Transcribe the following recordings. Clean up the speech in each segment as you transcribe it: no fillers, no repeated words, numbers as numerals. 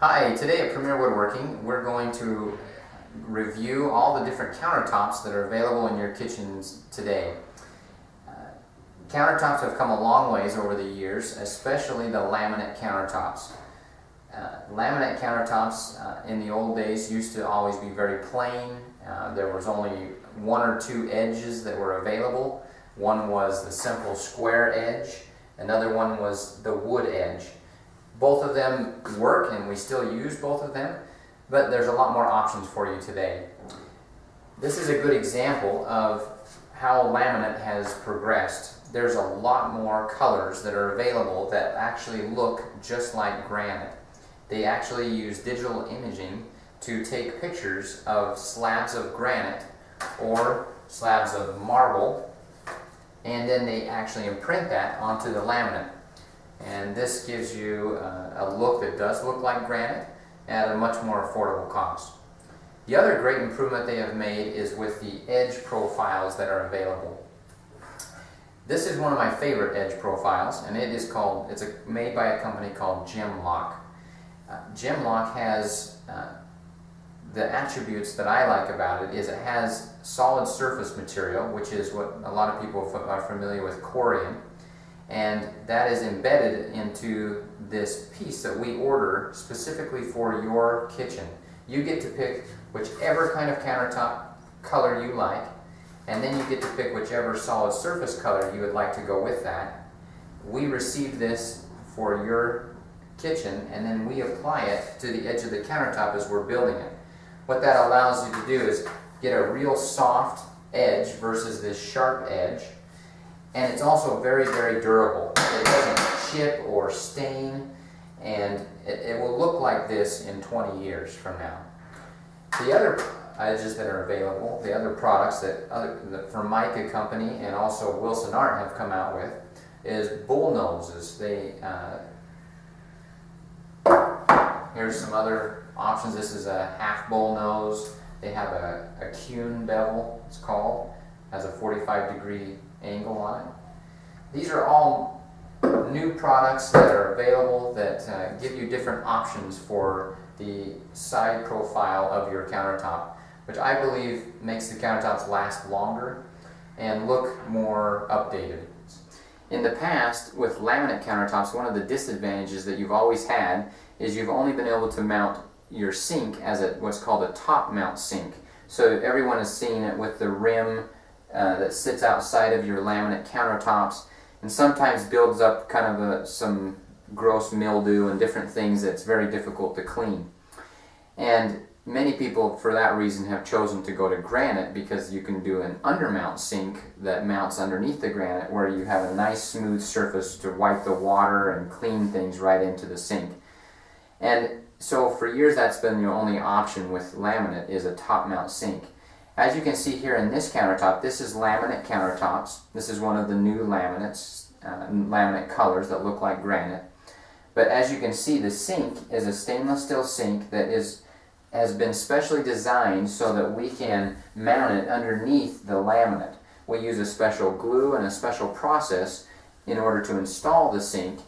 Hi, today at Premier Woodworking we're going to review all the different countertops that are available in your kitchens today. Countertops have come a long ways over the years, especially the laminate countertops. Laminate countertops in the old days used to always be very plain. There was only one or two edges that were available. One was the simple square edge, another one was the wood edge. Both of them work and we still use both of them, but there's a lot more options for you today. This is a good example of how laminate has progressed. There's a lot more colors that are available that actually look just like granite. They actually use digital imaging to take pictures of slabs of granite or slabs of marble, and then they actually imprint that onto the laminate. And this gives you a look that does look like granite at a much more affordable cost. The other great improvement they have made is with the edge profiles that are available. This is one of my favorite edge profiles, and it's made by a company called Gemlock. Gemlock has the attributes that I like about it is it has solid surface material, which is what a lot of people are familiar with corian. And that is embedded into this piece that we order specifically for your kitchen. You get to pick whichever kind of countertop color you like, and then you get to pick whichever solid surface color you would like to go with that. We receive this for your kitchen, and then we apply it to the edge of the countertop as we're building it. What that allows you to do is get a real soft edge versus this sharp edge. And it's also very, very durable. It doesn't chip or stain, and it will look like this in 20 years from now. The other edges that are available, the other products that Formica Company and also Wilson Art have come out with, is bull noses. Here's some other options. This is a half bull nose. They have a cune bevel, it's called. Has a 45-degree angle on it. These are all new products that are available that give you different options for the side profile of your countertop, which I believe makes the countertops last longer and look more updated. In the past, with laminate countertops, one of the disadvantages that you've always had is you've only been able to mount your sink as what's called a top mount sink. So everyone has seen it with the rim that sits outside of your laminate countertops and sometimes builds up kind of some gross mildew and different things that's very difficult to clean. And many people, for that reason, have chosen to go to granite because you can do an undermount sink that mounts underneath the granite where you have a nice smooth surface to wipe the water and clean things right into the sink. And so for years that's been your only option with laminate is a top mount sink. As you can see here in this countertop, this is laminate countertops. This is one of the new laminate colors that look like granite. But as you can see, the sink is a stainless steel sink that has been specially designed so that we can mount it underneath the laminate. We use a special glue and a special process in order to install the sink,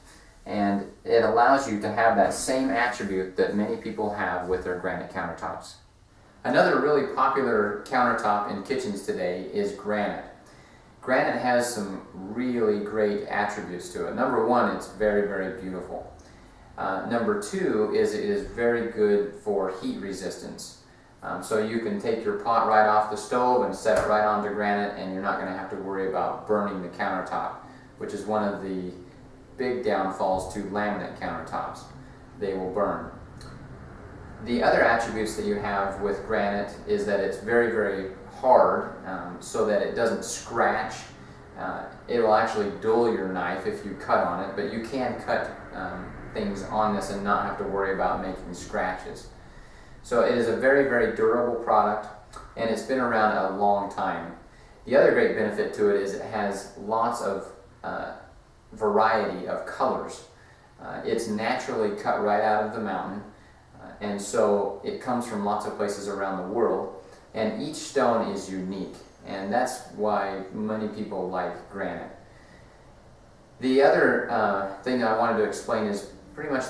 and it allows you to have that same attribute that many people have with their granite countertops. Another really popular countertop in kitchens today is granite. Granite has some really great attributes to it. Number one, it's very, very beautiful. Number two is it is very good for heat resistance. So you can take your pot right off the stove and set it right onto granite, and you're not going to have to worry about burning the countertop, which is one of the big downfalls to laminate countertops. They will burn. The other attributes that you have with granite is that it's very, very hard so that it doesn't scratch. It will actually dull your knife if you cut on it, but you can cut things on this and not have to worry about making scratches. So it is a very, very durable product, and it's been around a long time. The other great benefit to it is it has lots of variety of colors. It's naturally cut right out of the mountain. And so it comes from lots of places around the world, and each stone is unique, and that's why many people like granite. The other thing that I wanted to explain is pretty much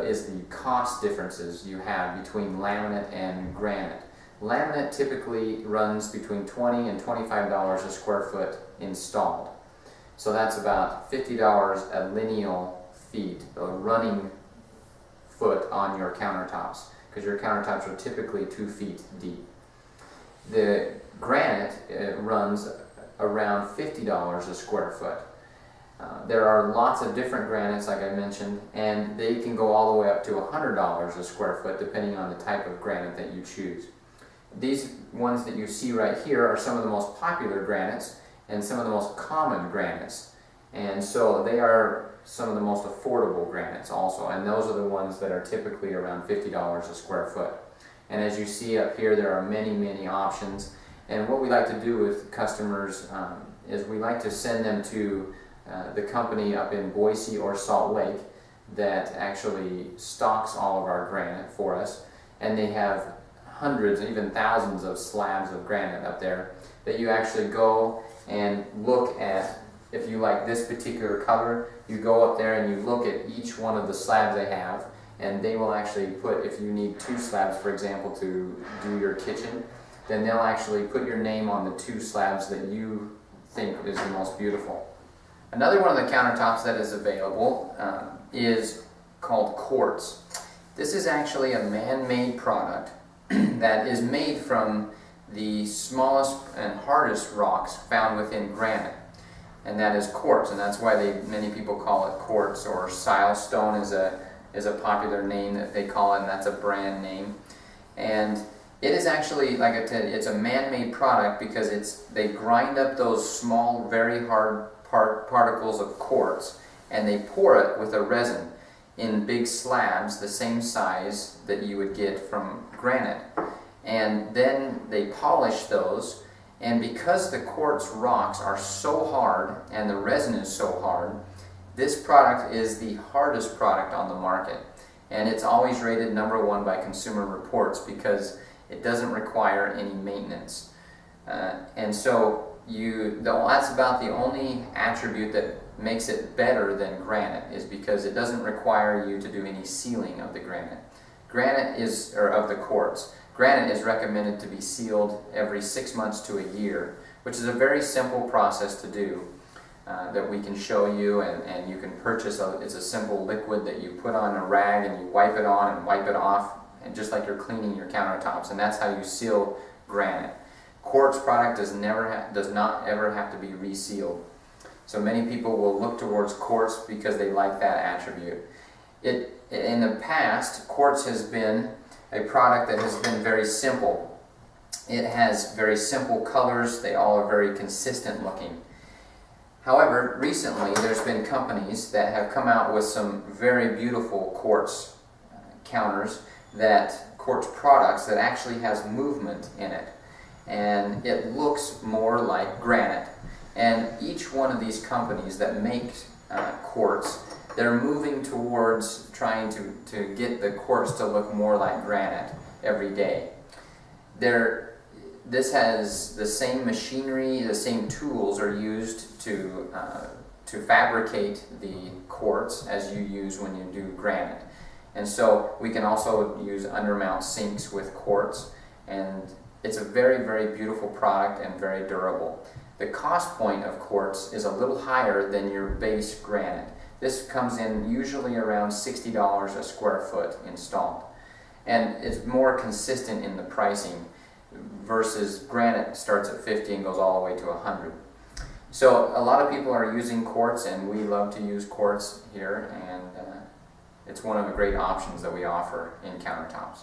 is the cost differences you have between laminate and granite. Laminate typically runs between $20 and $25 a square foot installed. So that's about $50 a lineal feet, a running foot on your countertops, because your countertops are typically 2 feet deep. The granite runs around $50 a square foot. There are lots of different granites, like I mentioned, and they can go all the way up to $100 a square foot depending on the type of granite that you choose. These ones that you see right here are some of the most popular granites and some of the most common granites, and so they are some of the most affordable granites also, and those are the ones that are typically around $50 a square foot. And as you see up here, there are many options, and what we like to do with customers is we like to send them to the company up in Boise or Salt Lake that actually stocks all of our granite for us, and they have hundreds, even thousands of slabs of granite up there that you actually go and look at. If you like this particular color, you go up there and you look at each one of the slabs they have, and they will actually put, if you need 2 slabs, for example, to do your kitchen, then they'll actually put your name on the 2 slabs that you think is the most beautiful. Another one of the countertops that is available is called quartz. This is actually a man-made product that is made from the smallest and hardest rocks found within granite, and that is quartz, and that's why many people call it quartz, or silestone is a popular name that they call it, and that's a brand name. And it is actually, like I said, it's a man-made product because they grind up those small, very hard particles of quartz, and they pour it with a resin in big slabs the same size that you would get from granite, and then they polish those. And because the quartz rocks are so hard and the resin is so hard, this product is the hardest product on the market, and it's always rated #1 by Consumer Reports because it doesn't require any maintenance. And so that's about the only attribute that makes it better than granite, is because it doesn't require you to do any sealing of the granite. Of the quartz. Granite is recommended to be sealed every 6 months to a year, which is a very simple process to do that we can show you, and you can purchase. It's a simple liquid that you put on a rag and you wipe it on and wipe it off, and just like you're cleaning your countertops, and that's how you seal granite. Quartz product does not ever have to be resealed. So many people will look towards quartz because they like that attribute. In the past, quartz has been a product that has been very simple. It has very simple colors. They all are very consistent looking. However, recently there's been companies that have come out with some very beautiful quartz quartz products that actually has movement in it, and it looks more like granite. And each one of these companies that make quartz, they're moving towards trying to get the quartz to look more like granite every day. This has the same machinery, the same tools are used to fabricate the quartz as you use when you do granite. And so we can also use undermount sinks with quartz, and it's a very beautiful product and very durable. The cost point of quartz is a little higher than your base granite. This comes in usually around $60 a square foot installed, and it's more consistent in the pricing versus granite starts at $50 and goes all the way to $100. So a lot of people are using quartz, and we love to use quartz here, and it's one of the great options that we offer in countertops.